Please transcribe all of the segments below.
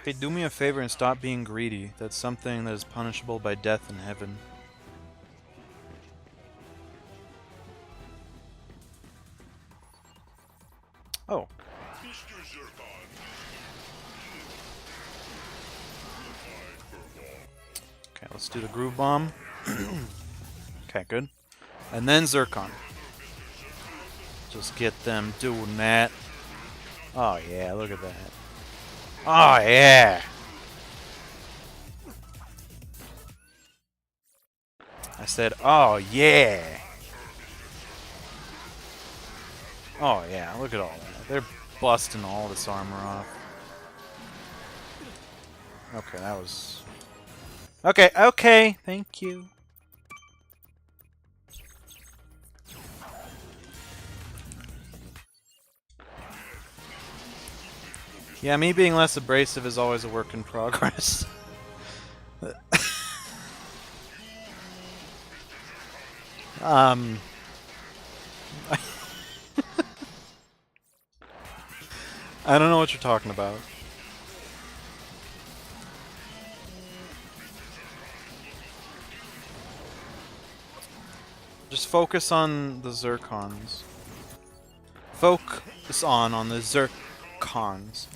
Hey, do me a favor and stop being greedy. That's something that is punishable by death in heaven. Oh. Okay, let's do the groove bomb. Okay, good. And then Zircon. Just get them doing that. Oh yeah, look at that. Oh yeah! I said, oh yeah! Oh yeah, look at all that. They're busting all this armor off. Okay, that was... Okay, okay, thank you. Yeah, me being less abrasive is always a work in progress. um... I don't know what you're talking about. Just focus on the Zircons. Focus on the Zircons.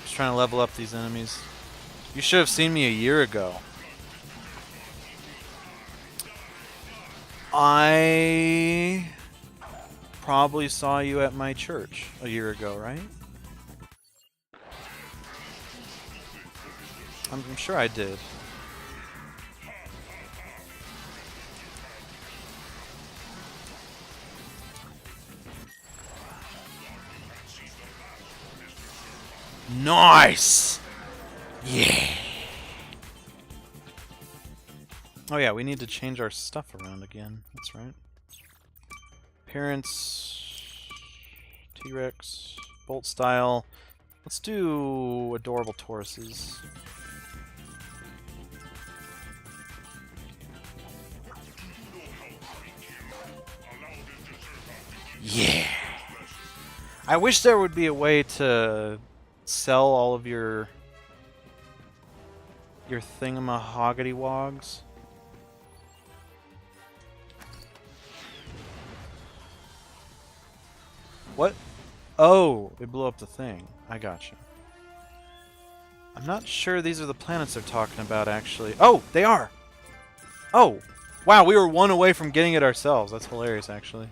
Just trying to level up these enemies. You should have seen me a year ago. I probably saw you at my church a year ago, right? I'm sure I did. Nice! Yeah! Oh yeah, we need to change our stuff around again. That's right. Appearance... T-Rex... Bolt style... Let's do adorable Tauruses. Yeah! I wish there would be a way to sell all of your thingamahoggity-wogs. What? Oh, it blew up the thing. I gotcha. I'm not sure these are the planets they're talking about, actually. Oh, they are! Oh! Wow, we were one away from getting it ourselves. That's hilarious, actually.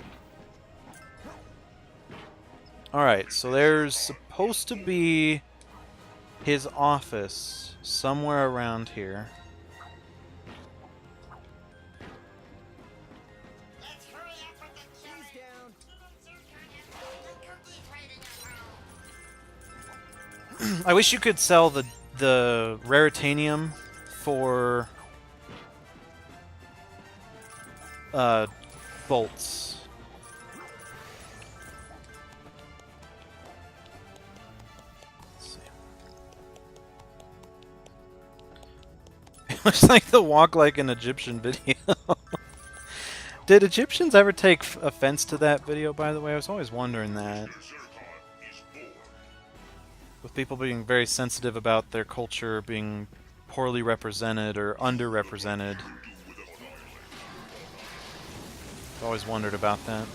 Alright, so there's supposed to be his office somewhere around here. I wish you could sell the raritanium for bolts. Let's see. It looks like the walk like an Egyptian video. Did Egyptians ever take offense to that video, by the way? I was always wondering that. With people being very sensitive about their culture being poorly represented or underrepresented. I've always wondered about that.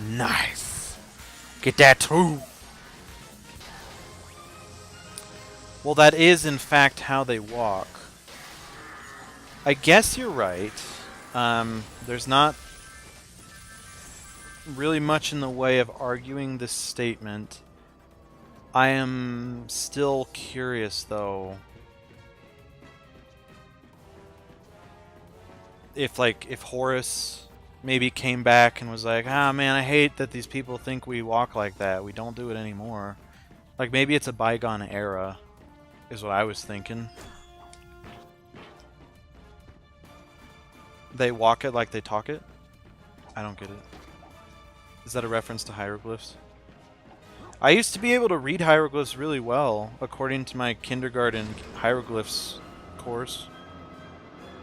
Nice! Get that too! Well, that is, in fact, how they walk. I guess you're right. There's not really much in the way of arguing this statement. I am still curious, though, if Horus maybe came back and was like, ah, man, I hate that these people think we walk like that. We don't do it anymore. Like, maybe it's a bygone era, is what I was thinking. They walk it like they talk it? I don't get it. Is that a reference to hieroglyphs? I used to be able to read hieroglyphs really well, according to my kindergarten hieroglyphs course.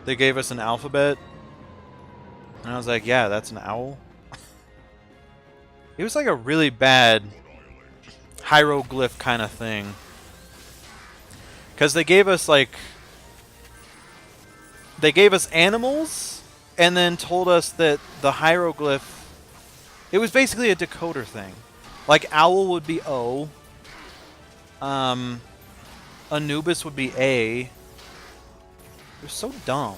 They gave us an alphabet, and I was like, yeah, that's an owl. It was like a really bad hieroglyph kind of thing. Because they gave us, like... They gave us animals, and then told us that the hieroglyph... It was basically a decoder thing. Like, owl would be O. Anubis would be A. It was so dumb.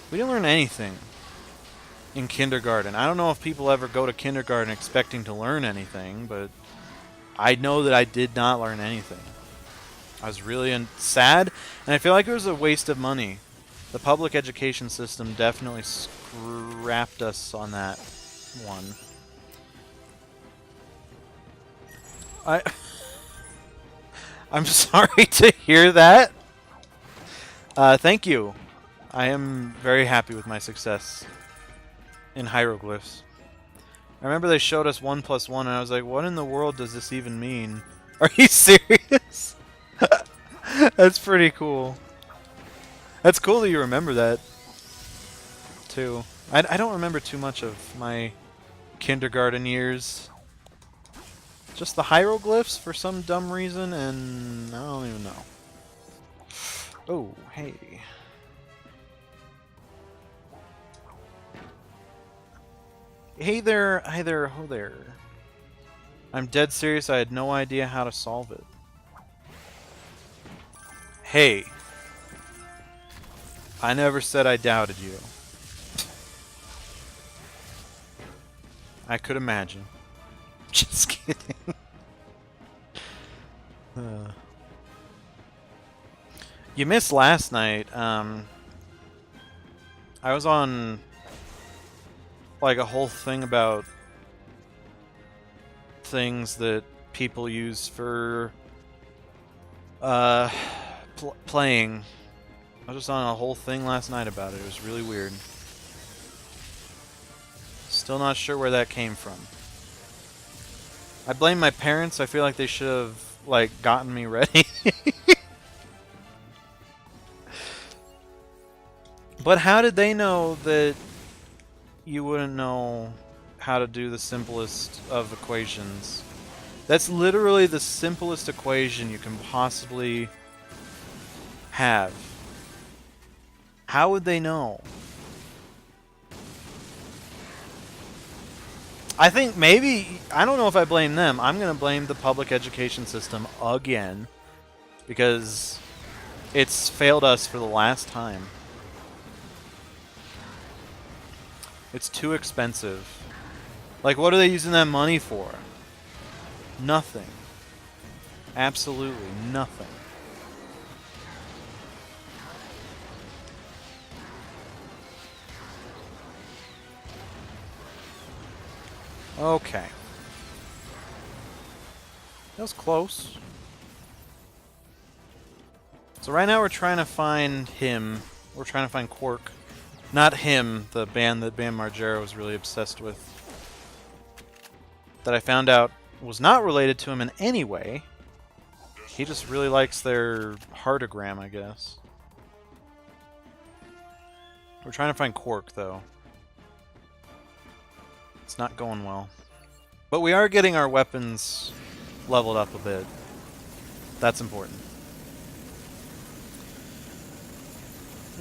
We didn't learn anything in kindergarten. I don't know if people ever go to kindergarten expecting to learn anything, but I know that I did not learn anything. I was really sad, and I feel like it was a waste of money. The public education system definitely scrapped us on that one. I'm sorry to hear that. Thank you. I am very happy with my success in hieroglyphs. I remember they showed us 1 + 1, and I was like, what in the world does this even mean? Are you serious? That's pretty cool. That's cool that you remember that, too. I don't remember too much of my kindergarten years. Just the hieroglyphs for some dumb reason, and I don't even know. Oh, hey. Hey there, hi there, ho there. I'm dead serious, I had no idea how to solve it. Hey. I never said I doubted you. I could imagine. Just kidding. You missed last night. I was on like a whole thing about things that people use for playing. I was just on a whole thing last night about it. It was really weird. Still not sure where that came from. I blame my parents. I feel like they should have, like, gotten me ready. But how did they know that you wouldn't know how to do the simplest of equations? That's literally the simplest equation you can possibly have. How would they know? I think maybe, I don't know if I blame them. I'm going to blame the public education system again, because it's failed us for the last time. It's too expensive. Like, what are they using that money for? Nothing. Absolutely nothing. Okay. That was close. So right now we're trying to find him. We're trying to find Quark. Not him, the band that Bam Margera was really obsessed with. That I found out was not related to him in any way. He just really likes their heartogram, I guess. We're trying to find Quark, though. It's not going well. But we are getting our weapons leveled up a bit. That's important.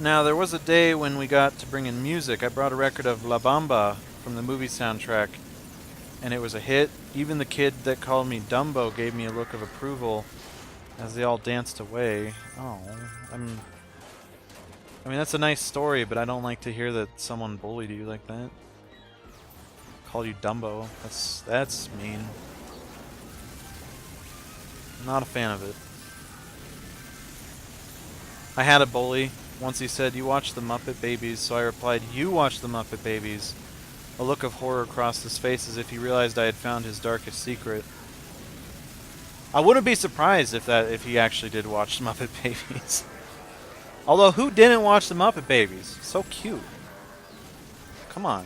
Now, there was a day when we got to bring in music. I brought a record of La Bamba from the movie soundtrack, and it was a hit. Even the kid that called me Dumbo gave me a look of approval as they all danced away. Oh, I mean, that's a nice story, but I don't like to hear that someone bullied you like that. Call you Dumbo. That's mean. Not a fan of it. I had a bully. Once he said, "You watch the Muppet Babies," so I replied, "You watch the Muppet Babies." A look of horror crossed his face as if he realized I had found his darkest secret. I wouldn't be surprised if he actually did watch the Muppet Babies. Although, who didn't watch the Muppet Babies? So cute. Come on.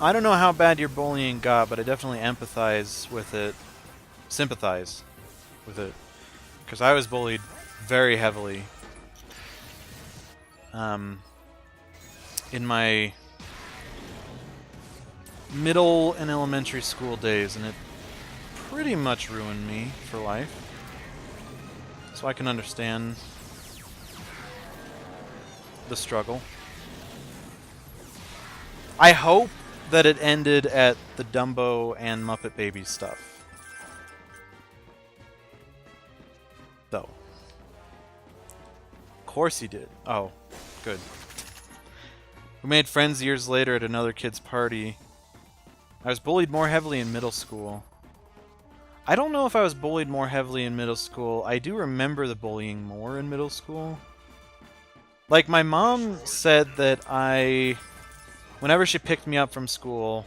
I don't know how bad your bullying got, but I definitely empathize with it. Sympathize with it. Because I was bullied very heavily. In my middle and elementary school days, and it pretty much ruined me for life. So I can understand the struggle. I hope that it ended at the Dumbo and Muppet Babies stuff. Though. Of course he did. Oh, good. We made friends years later at another kid's party. I was bullied more heavily in middle school. I don't know if I was bullied more heavily in middle school. I do remember the bullying more in middle school. Like, my mom said that whenever she picked me up from school,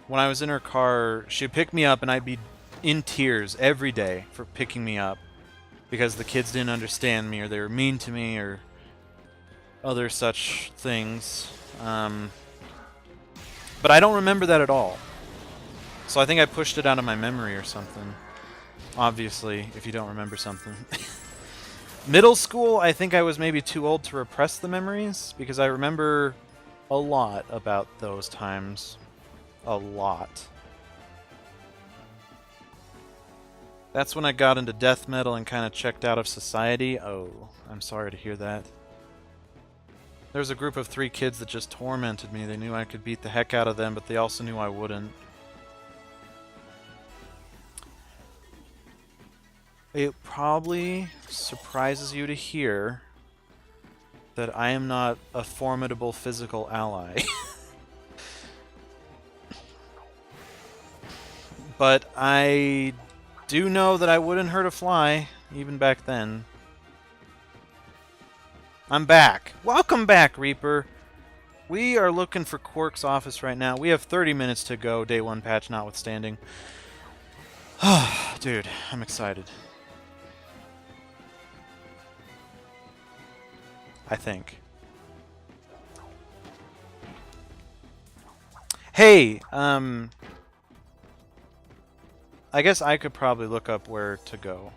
when I was in her car, she'd pick me up and I'd be in tears every day for picking me up because the kids didn't understand me or they were mean to me or other such things. But I don't remember that at all. So I think I pushed it out of my memory or something. Obviously, if you don't remember something. Middle school, I think I was maybe too old to repress the memories because I remember a lot about those times. A lot. That's when I got into death metal and kind of checked out of society. Oh, I'm sorry to hear that. There was a group of 3 kids that just tormented me. They knew I could beat the heck out of them, but they also knew I wouldn't. It probably surprises you to hear that I am not a formidable physical ally. But I do know that I wouldn't hurt a fly, even back then. I'm back. Welcome back, Reaper. We are looking for Quark's office right now. We have 30 minutes to go, day 1 patch notwithstanding. Dude, I'm excited. I think. Hey, I guess I could probably look up where to go.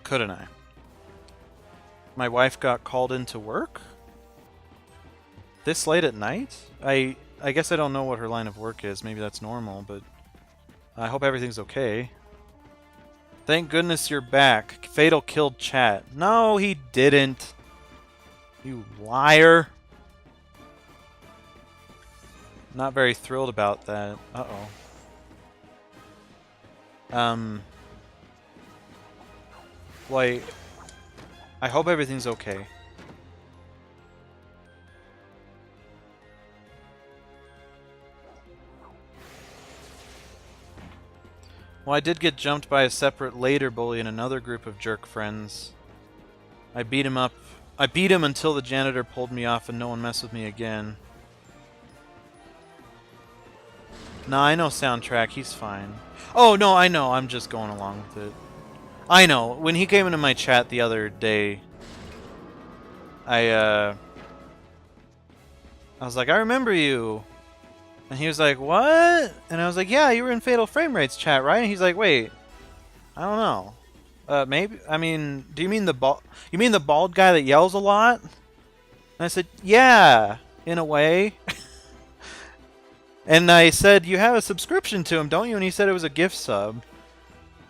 Couldn't I? My wife got called into work? This late at night? I guess I don't know what her line of work is. Maybe that's normal, but I hope everything's okay. Thank goodness you're back. Fatal killed chat. No, he didn't. You liar. Not very thrilled about that. Uh-oh. Like, I hope everything's okay. Well, I did get jumped by a separate later bully and another group of jerk friends. I beat him up. I beat him until the janitor pulled me off and no one messed with me again. Nah, I know Soundtrack. He's fine. Oh, no, I know. I'm just going along with it. I know. When he came into my chat the other day, I was like, I remember you. And he was like, what? And I was like, yeah, you were in Fatal Frame Rate's chat, right? And he's like, wait, I don't know. Maybe, I mean, do you mean the bald guy that yells a lot? And I said, yeah, in a way. And I said, you have a subscription to him, don't you? And he said it was a gift sub.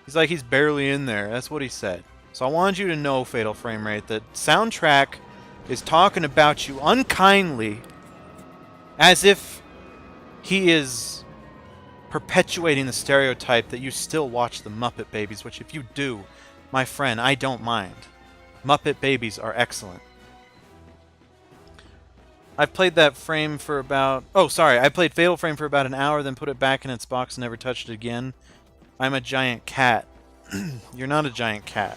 He's like, he's barely in there. That's what he said. So I wanted you to know, Fatal Frame Rate, that Soundtrack is talking about you unkindly as if he is perpetuating the stereotype that you still watch the Muppet Babies, which if you do, my friend, I don't mind. Muppet Babies are excellent. I played that frame for about... Oh, sorry. I played Fatal Frame for about an hour, then put it back in its box and never touched it again. I'm a giant cat. You're not a giant cat.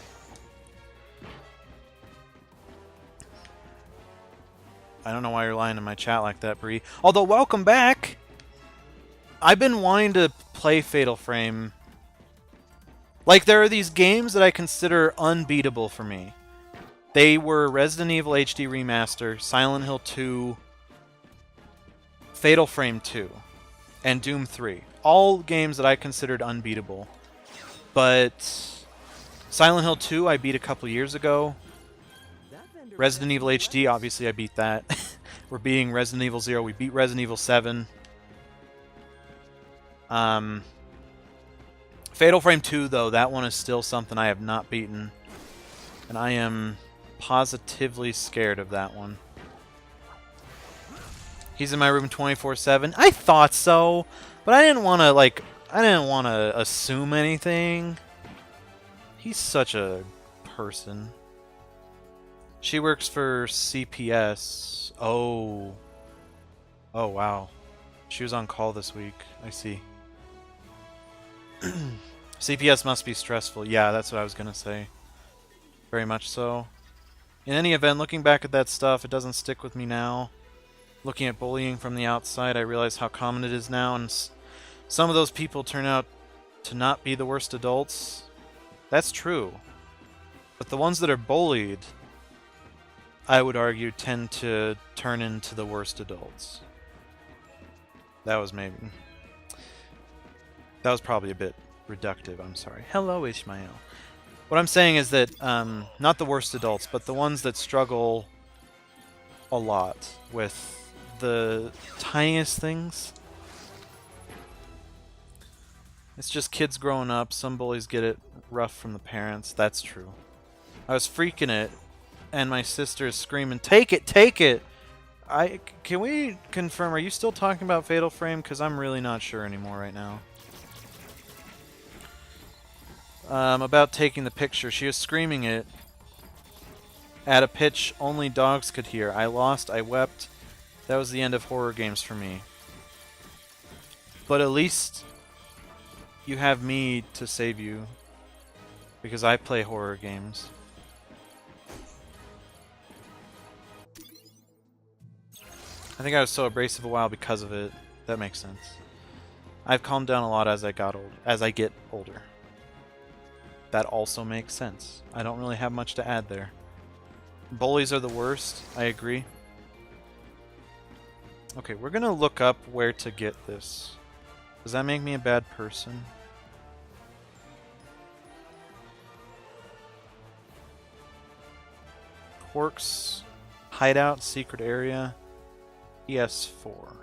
I don't know why you're lying in my chat like that, Bree. Although, welcome back! I've been wanting to play Fatal Frame. Like, there are these games that I consider unbeatable for me. They were Resident Evil HD Remaster, Silent Hill 2, Fatal Frame 2, and Doom 3. All games that I considered unbeatable. But Silent Hill 2 I beat a couple years ago. Resident Evil HD, obviously I beat that. We're beating Resident Evil 0. We beat Resident Evil 7. Fatal Frame 2, though, that one is still something I have not beaten. And I am positively scared of that one. He's in my room 24/7. I thought so, but I didn't want to, like, assume anything. He's such a person. She works for CPS. Oh. Oh, wow. She was on call this week. I see. CPS must be stressful. Yeah, that's what I was going to say. Very much so. In any event, looking back at that stuff, it doesn't stick with me now. Looking at bullying from the outside, I realize how common it is now, and some of those people turn out to not be the worst adults. That's true. But the ones that are bullied, I would argue, tend to turn into the worst adults. That was probably a bit reductive, I'm sorry. Hello, Ishmael. What I'm saying is that, not the worst adults, but the ones that struggle a lot with the tiniest things. It's just kids growing up. Some bullies get it rough from the parents. That's true. I was freaking it, and my sister is screaming, "Take it! Take it!" Can we confirm, are you still talking about Fatal Frame? Because I'm really not sure anymore right now. About taking the picture. She was screaming it at a pitch only dogs could hear. I lost. I wept. That was the end of horror games for me. But at least you have me to save you, because I play horror games. I think I was so abrasive a while because of it. That makes sense. I've calmed down a lot as I get older. That also makes sense. I don't really have much to add there. Bullies are the worst. I agree. Okay, we're gonna look up where to get this. Does that make me a bad person? Quark's hideout, secret area, PS4.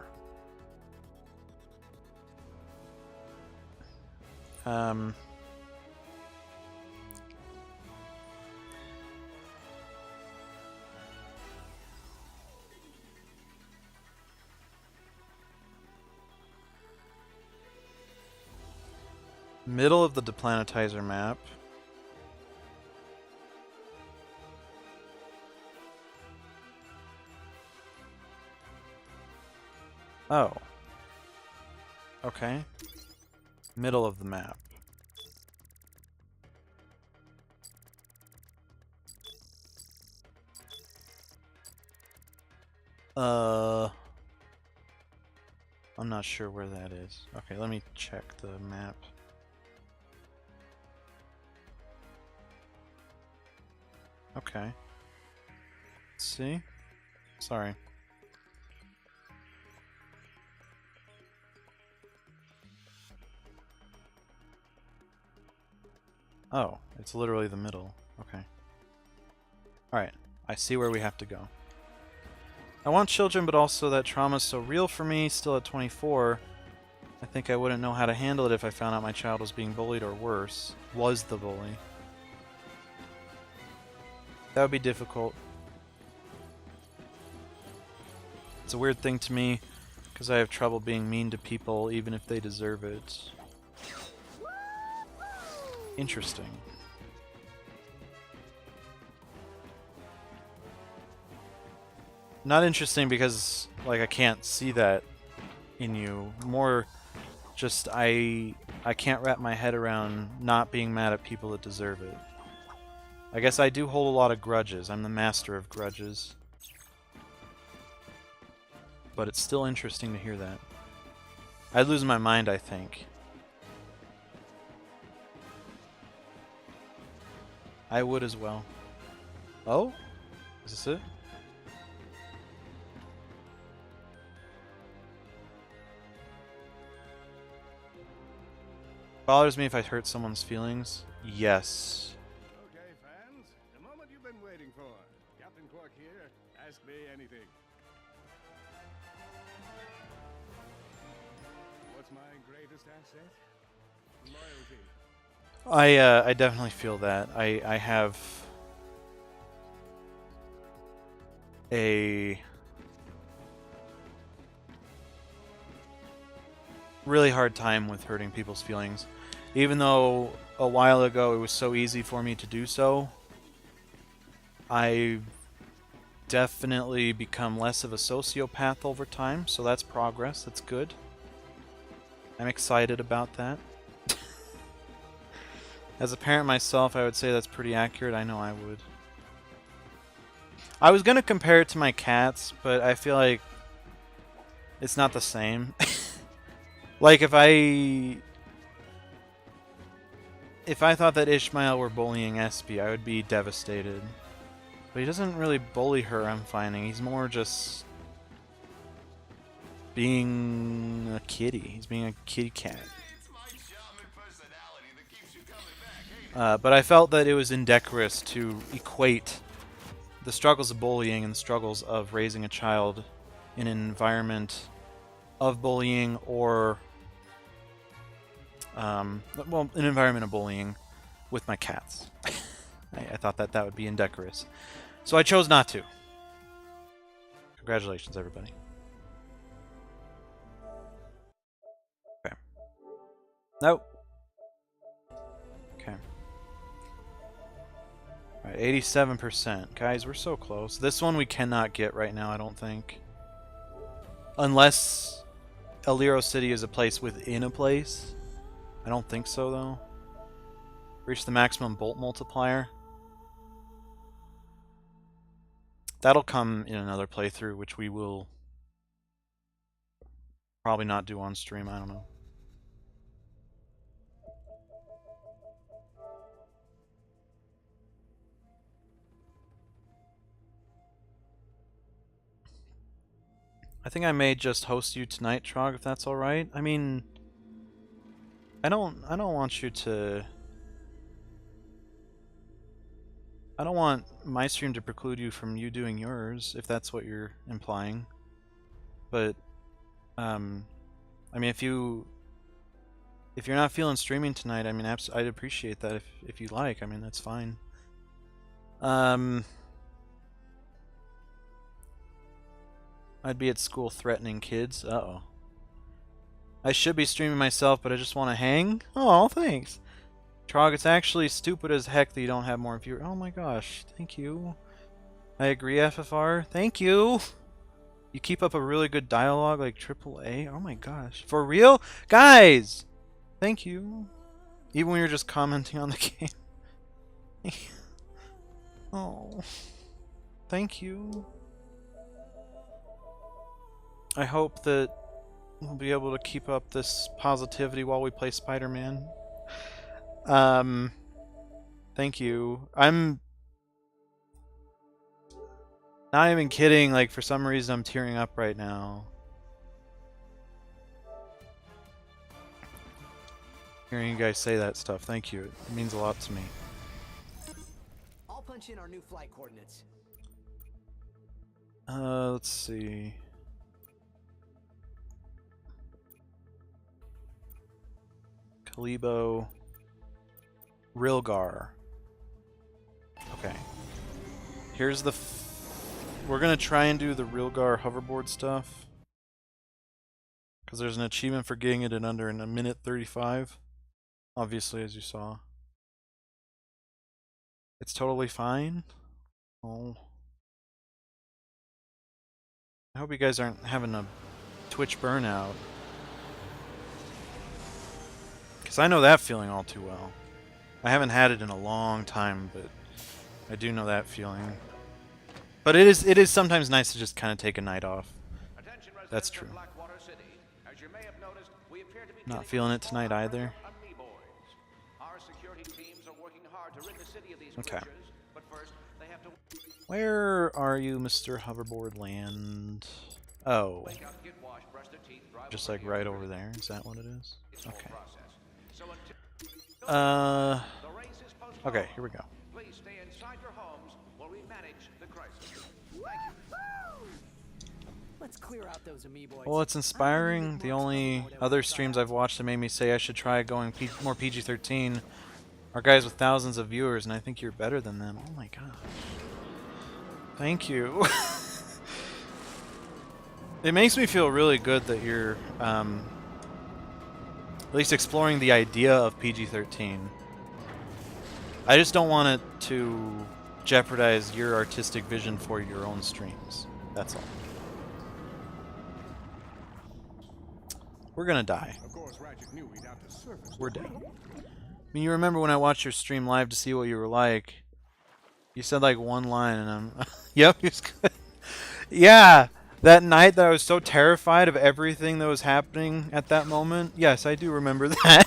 Middle of the deplanetizer map. Oh. Okay. Middle of the map. I'm not sure where that is. Okay, let me check the map. Okay. Let's see. Sorry. Oh, it's literally the middle. Okay. Alright, I see where we have to go. I want children, but also that trauma's so real for me, still at 24. I think I wouldn't know how to handle it if I found out my child was being bullied or worse. Was the bully. That would be difficult. It's a weird thing to me, because I have trouble being mean to people, even if they deserve it. Interesting. Not interesting because, like, I can't see that in you. More just I can't wrap my head around not being mad at people that deserve it. I guess I do hold a lot of grudges. I'm the master of grudges. But it's still interesting to hear that. I'd lose my mind, I think. I would as well. Oh? Is this it? Bothers me if I hurt someone's feelings. Yes. Okay, fans, the moment you've been waiting for. Captain Quark here. Ask me anything. What's my greatest asset? Loyalty. I definitely feel that. I have a really hard time with hurting people's feelings. Even though a while ago it was so easy for me to do so, I've definitely become less of a sociopath over time, so that's progress. That's good. I'm excited about that. As a parent myself, I would say that's pretty accurate. I know I would. I was going to compare it to my cats, but I feel like it's not the same. Like, if I thought that Ishmael were bullying Espy, I would be devastated. But he doesn't really bully her, I'm finding. He's more just being a kitty. He's being a kitty cat. But I felt that it was indecorous to equate the struggles of bullying and the struggles of raising a child in an environment of bullying or well, an environment of bullying with my cats. I thought that that would be indecorous. So I chose not to. Congratulations, everybody. Okay. Nope. Okay. Alright, 87%. Guys, we're so close. This one we cannot get right now, I don't think. Unless Aliro City is a place within a place. I don't think so, though. Reach the maximum bolt multiplier. That'll come in another playthrough, which we will probably not do on stream, I don't know. I think I may just host you tonight, Trog, if that's alright. I mean, I don't want you to... I don't want my stream to preclude you from you doing yours, if that's what you're implying. But, I mean, if you're not feeling streaming tonight, I mean, I'd appreciate that if you like. I mean, that's fine. I'd be at school threatening kids. Uh-oh. I should be streaming myself, but I just want to hang? Oh, thanks. Trog, it's actually stupid as heck that you don't have more viewers. Oh my gosh, thank you. I agree, FFR. Thank you. You keep up a really good dialogue like AAA. Oh my gosh. For real? Guys! Thank you. Even when you're just commenting on the game. Oh. Thank you. I hope that we'll be able to keep up this positivity while we play Spider-Man. Thank you. I'm not even kidding, like, for some reason I'm tearing up right now. Hearing you guys say that stuff, thank you. It means a lot to me. I'll punch in our new flight coordinates. Let's see. Kalibo. Rilgar. Okay. Here's the... We're gonna try and do the Rilgar hoverboard stuff. Because there's an achievement for getting it in under in a minute 35. Obviously, as you saw. It's totally fine. Oh. I hope you guys aren't having a Twitch burnout. Because I know that feeling all too well. I haven't had it in a long time, but I do know that feeling. But it is sometimes nice to just kind of take a night off. That's true. Not feeling it tonight either. Okay. Where are you, Mr. Hoverboard Land? Oh. Just like right over there. Is that what it is? Okay. The race is postponed. Okay, here we go. Please stay inside your homes while we manage the crisis. Thank you. Let's clear out those amoeboids. Well, it's inspiring. The only other streams I've watched that made me say I should try going more PG-13 are guys with thousands of viewers, and I think you're better than them. Oh my gosh. Thank you. It makes me feel really good that you're at least exploring the idea of PG-13. I just don't want it to jeopardize your artistic vision for your own streams. That's all. We're gonna die. Of course, Ratchet knew he'd have to surface. We're dead. I mean, you remember when I watched your stream live to see what you were like? You said like one line, and I'm... Yep, he was good. Yeah, that night that I was so terrified of everything that was happening at that moment. Yes, I do remember that.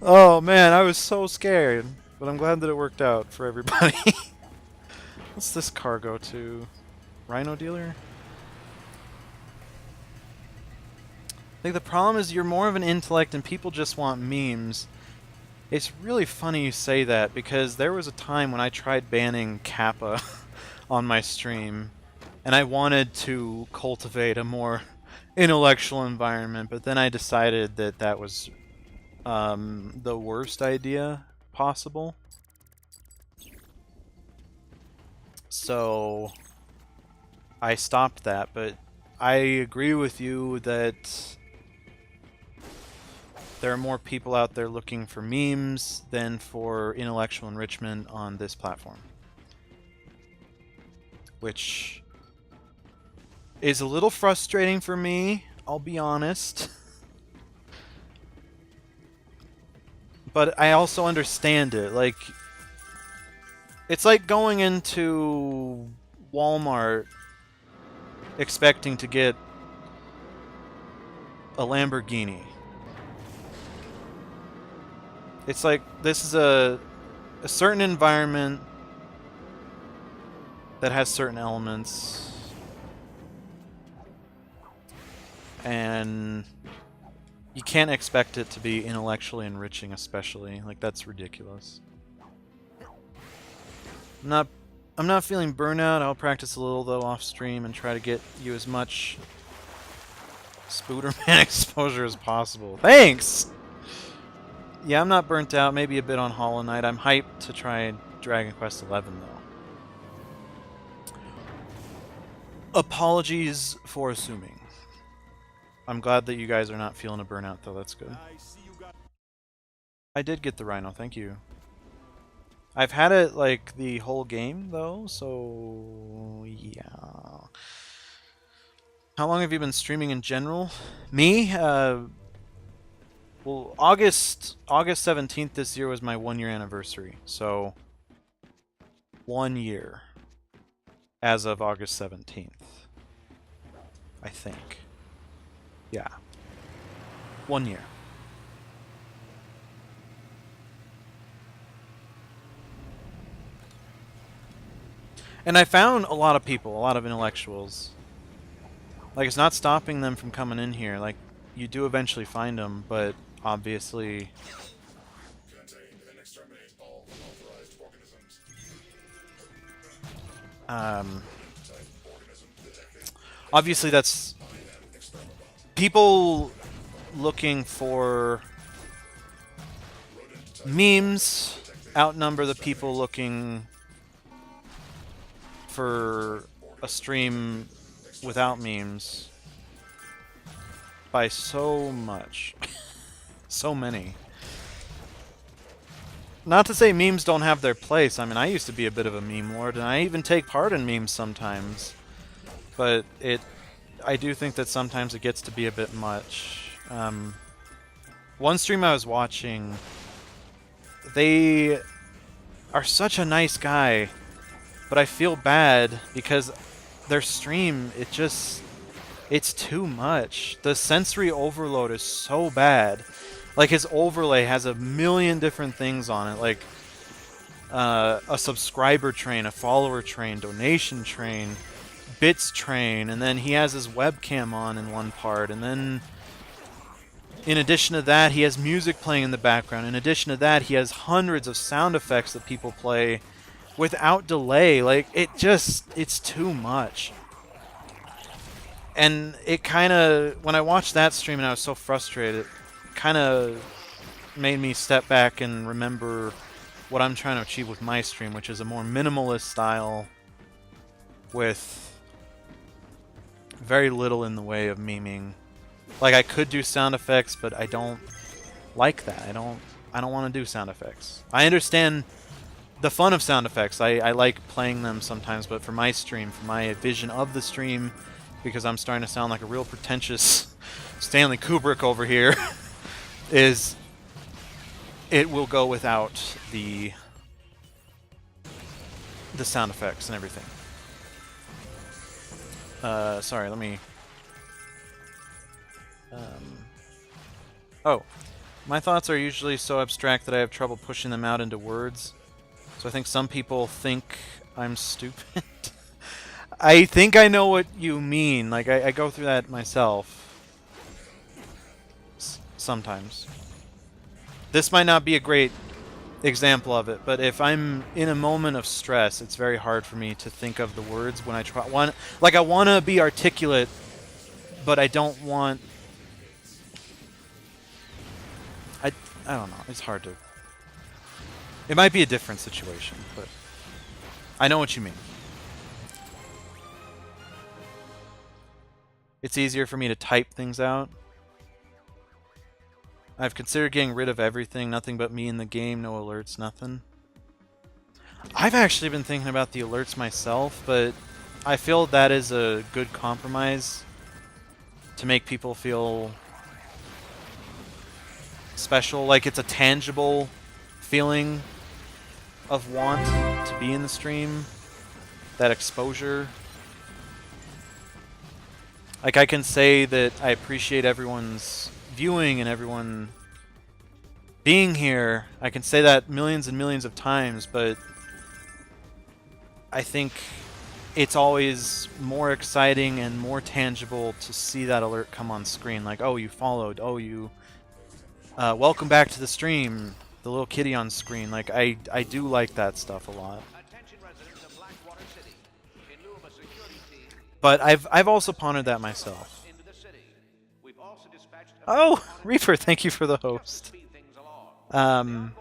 Oh man, I was so scared. But I'm glad that it worked out for everybody. What's this car go to? Rhino dealer? I think the problem is you're more of an intellect and people just want memes. It's really funny you say that because there was a time when I tried banning Kappa on my stream and I wanted to cultivate a more intellectual environment, but then I decided that that was the worst idea possible. So I stopped that, but I agree with you that there are more people out there looking for memes than for intellectual enrichment on this platform. Which is a little frustrating for me, I'll be honest. But I also understand it. Like, it's like going into Walmart expecting to get a Lamborghini. It's like this is a certain environment that has certain elements, and you can't expect it to be intellectually enriching, especially. Like, that's ridiculous. I'm not feeling burnout. I'll practice a little though off stream and try to get you as much Spooderman exposure as possible. Thanks! Yeah, I'm not burnt out. Maybe a bit on Hollow Knight. I'm hyped to try Dragon Quest XI though. Apologies for assuming. I'm glad that you guys are not feeling a burnout though. That's good. I did get the Rhino. Thank you. I've had it like the whole game though, so yeah. How long have you been streaming in general? Me? Well, August 17th this year was my 1-year anniversary, so 1 year as of August 17th, I think. Yeah, 1 year. And I found a lot of people, a lot of intellectuals. Like, it's not stopping them from coming in here. Like, you do eventually find them, but obviously... obviously that's... people looking for memes outnumber the people looking for a stream without memes by so much. So many. Not to say memes don't have their place. I mean, I used to be a bit of a meme lord, and I even take part in memes sometimes. But I do think that sometimes it gets to be a bit much. One stream I was watching, they are such a nice guy, but I feel bad because their stream, it's too much. The sensory overload is so bad. Like, his overlay has a million different things on it, like a subscriber train, a follower train, donation train, bits train, and then he has his webcam on in one part, and then In addition to that, he has music playing in the background. In addition to that, he has hundreds of sound effects that people play without delay. Like, it's too much. And it kind of, when I watched that stream and I was so frustrated, it kind of made me step back and remember what I'm trying to achieve with my stream, which is a more minimalist style with very little in the way of memeing. Like, I could do sound effects, but I don't like that. I don't want to do sound effects. I understand the fun of sound effects. I like playing them sometimes, but for my stream, for my vision of the stream, because I'm starting to sound like a real pretentious Stanley Kubrick over here, is it will go without the sound effects and everything. Sorry, let me... Oh. My thoughts are usually so abstract that I have trouble pushing them out into words. So I think some people think I'm stupid. I think I know what you mean. Like, I go through that myself. Sometimes. This might not be a great example of it, but if I'm in a moment of stress, it's very hard for me to think of the words when I try. Like, I want to be articulate, but I don't want... I don't know. It's hard to... It might be a different situation, but I know what you mean. It's easier for me to type things out. I've considered getting rid of everything, nothing but me in the game, no alerts, nothing. I've actually been thinking about the alerts myself, but I feel that is a good compromise to make people feel special, like it's a tangible feeling of want to be in the stream, that exposure. Like, I can say that I appreciate everyone's viewing and everyone being here. I can say that millions and millions of times, but I think it's always more exciting and more tangible to see that alert come on screen. Like, oh, you followed. Oh, you... welcome back to the stream. The little kitty on screen. Like, I do like that stuff a lot. But I've also pondered that myself. Oh, Reaper, thank you for the host. Not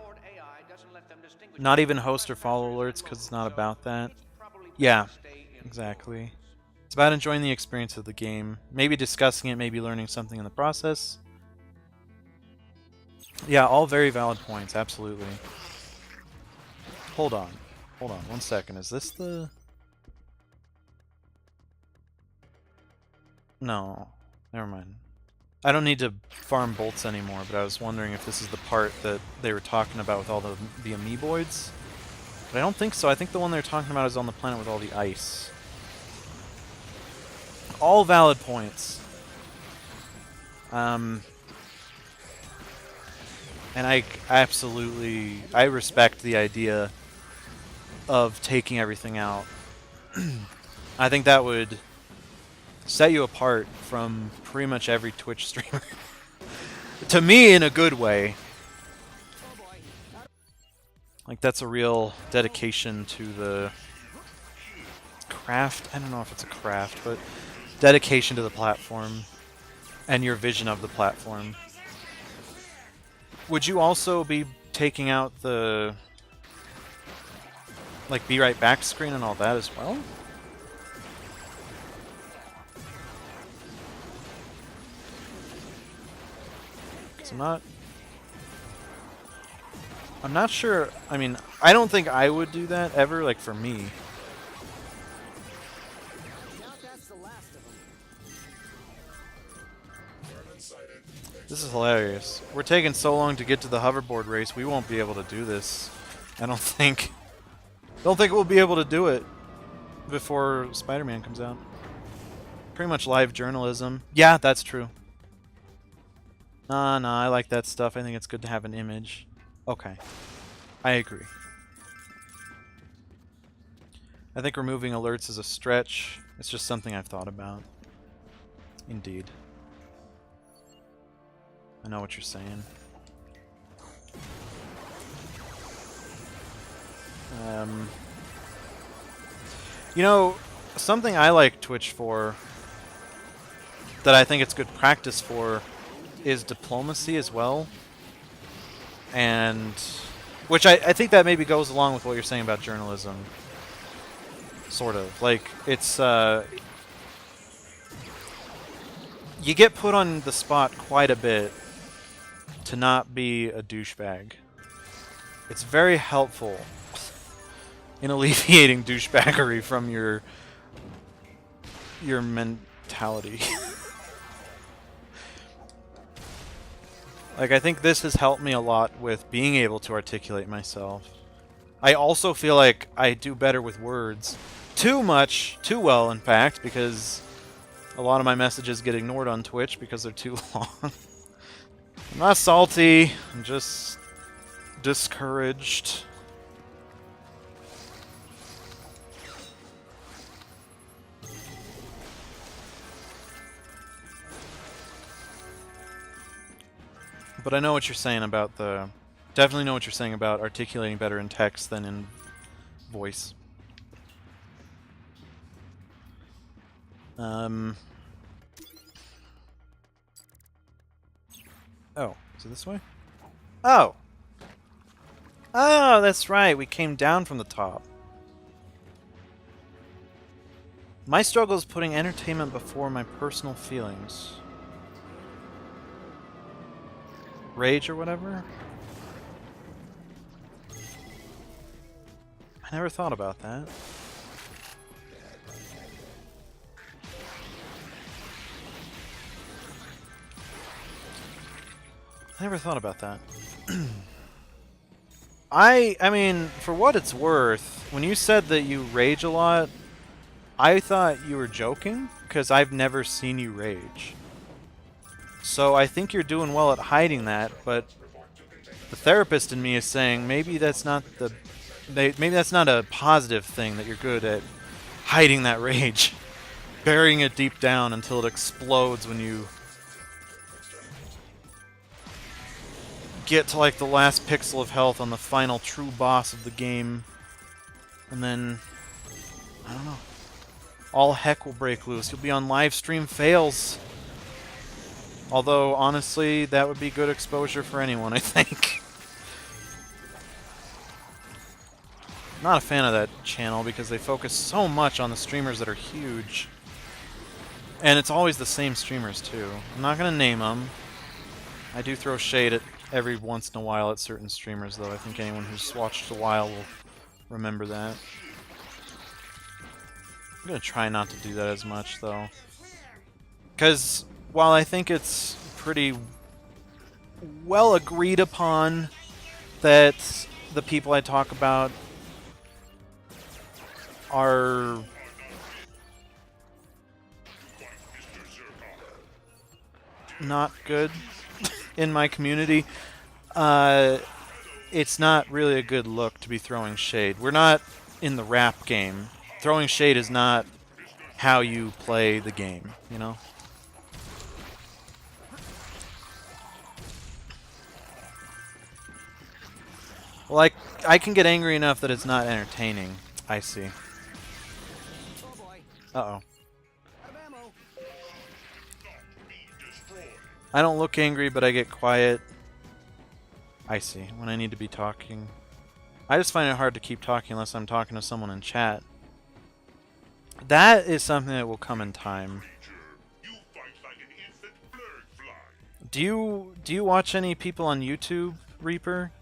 even host or follow alerts because it's not about that. Yeah, exactly. It's about enjoying the experience of the game. Maybe discussing it, maybe learning something in the process. Yeah, all very valid points, absolutely. Hold on. Hold on, 1 second. Is this the... No. Never mind. I don't need to farm bolts anymore, but I was wondering if this is the part that they were talking about with all the amoeboids. But I don't think so. I think the one they're talking about is on the planet with all the ice. All valid points. And I respect the idea of taking everything out. I think that would set you apart from pretty much every Twitch streamer. To me, in a good way. Like, that's a real dedication to the craft. I don't know if it's a craft, but dedication to the platform and your vision of the platform. Would you also be taking out the, like, be right back screen and all that as well? Because I'm not sure. I mean, I don't think I would do that ever, like, for me. This is hilarious. We're taking so long to get to the hoverboard race, we won't be able to do this. I don't think. Don't think we'll be able to do it before Spider-Man comes out. Pretty much live journalism. Yeah, that's true. Nah, I like that stuff. I think it's good to have an image. Okay. I agree. I think removing alerts is a stretch. It's just something I've thought about. Indeed. I know what you're saying. You know, something I like Twitch for, that I think it's good practice for, is diplomacy as well. And which I think that maybe goes along with what you're saying about journalism. Sort of. Like, it's you get put on the spot quite a bit to not be a douchebag. It's very helpful in alleviating douchebaggery from your mentality. Like, I think this has helped me a lot with being able to articulate myself. I also feel like I do better with words. Too well, in fact, because a lot of my messages get ignored on Twitch because they're too long. I'm not salty, I'm just discouraged. But I know what you're saying about the... Definitely know what you're saying about articulating better in text than in voice. Oh, is it this way? Oh! Oh, that's right, we came down from the top. My struggle is putting entertainment before my personal feelings. Rage or whatever? I never thought about that. I never thought about that. I mean, for what it's worth, when you said that you rage a lot, I thought you were joking, because I've never seen you rage. So I think you're doing well at hiding that, but the therapist in me is saying maybe that's not maybe that's not a positive thing, that you're good at hiding that rage, burying it deep down until it explodes when you get to like the last pixel of health on the final true boss of the game, and then I don't know, all heck will break loose. You'll be on live stream fails. Although, honestly, that would be good exposure for anyone, I think. I'm not a fan of that channel because they focus so much on the streamers that are huge. And it's always the same streamers, too. I'm not going to name them. I do throw shade at every once in a while at certain streamers, though. I think anyone who's watched a while will remember that. I'm going to try not to do that as much, though. Because while I think it's pretty well agreed upon that the people I talk about are not good in my community, it's not really a good look to be throwing shade. We're not in the rap game. Throwing shade is not how you play the game, you know? Like, I can get angry enough that it's not entertaining. I see. Uh-oh. I don't look angry, but I get quiet. I see. When I need to be talking. I just find it hard to keep talking unless I'm talking to someone in chat. That is something that will come in time. Do you watch any people on YouTube, Reaper?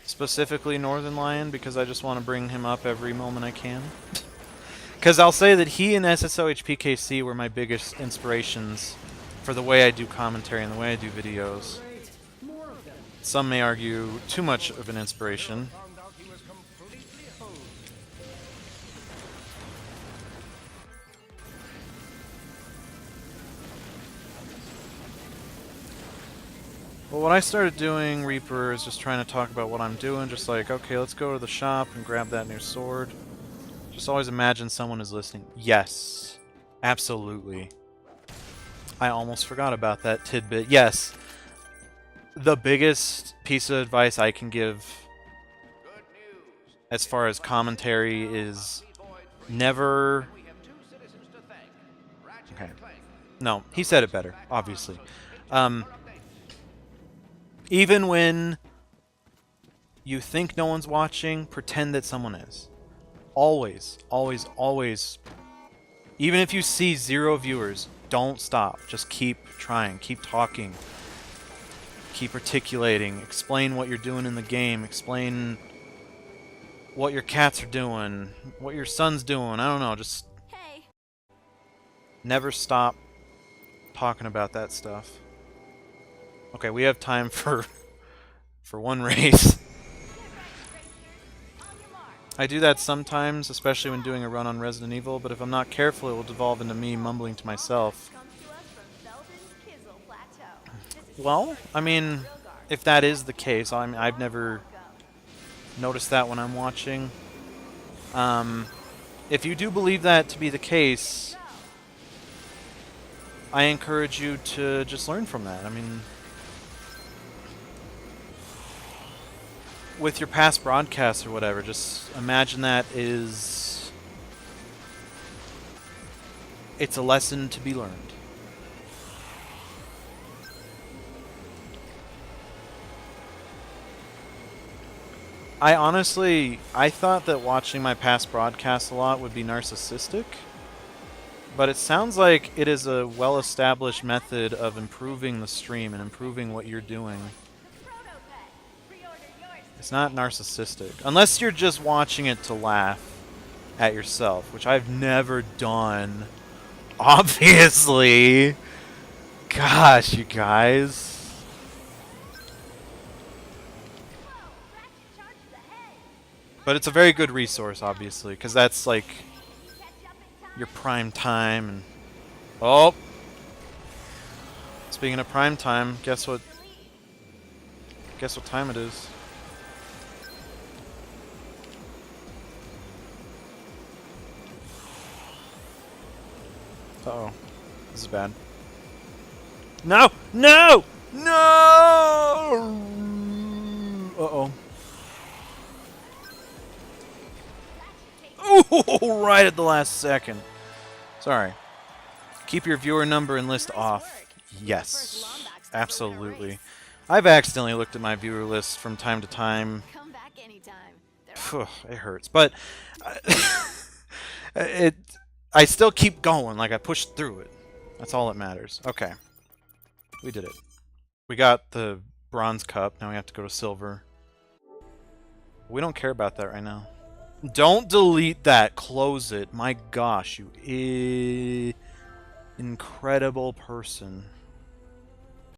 Specifically Northern Lion, because I just want to bring him up every moment I can. Because I'll say that he and SSOHPKC were my biggest inspirations for the way I do commentary and the way I do videos. Some may argue too much of an inspiration. Well, what I started doing, Reaper, is just trying to talk about what I'm doing, just like, okay, let's go to the shop and grab that new sword. Just always imagine someone is listening. Yes, absolutely. I almost forgot about that tidbit. Yes, the biggest piece of advice I can give as far as commentary is never... Okay. No, he said it better, obviously. Even when you think no one's watching, pretend that someone is. Always, always, always. Even if you see 0 viewers, don't stop. Just keep trying, keep talking, keep articulating, explain what you're doing in the game, explain what your cats are doing, what your son's doing. I don't know, just never stop talking about that stuff. Okay, we have time for one race. I do that sometimes, especially when doing a run on Resident Evil, but if I'm not careful, it will devolve into me mumbling to myself. Well, I mean, if that is the case, I've never noticed that when I'm watching. If you do believe that to be the case, I encourage you to just learn from that. I mean, with your past broadcasts or whatever, just imagine that it's a lesson to be learned. I thought that watching my past broadcasts a lot would be narcissistic, but it sounds like it is a well-established method of improving the stream and improving what you're doing. It's not narcissistic. Unless you're just watching it to laugh at yourself, which I've never done. Obviously. Gosh, you guys. But it's a very good resource, obviously, because that's like your prime time. And oh, speaking of prime time, guess what? Guess what time it is? Uh-oh, this is bad. No! No! No! Uh-oh. Ooh, right at the last second. Sorry. Keep your viewer number and list off. Yes, absolutely. I've accidentally looked at my viewer list from time to time. Phew, it hurts, but I still keep going. Like I pushed through it. That's all that matters. Okay, we did it. We got the bronze cup. Now we have to go to silver. We don't care about that right now. Don't delete that. Close it. My gosh, you incredible person.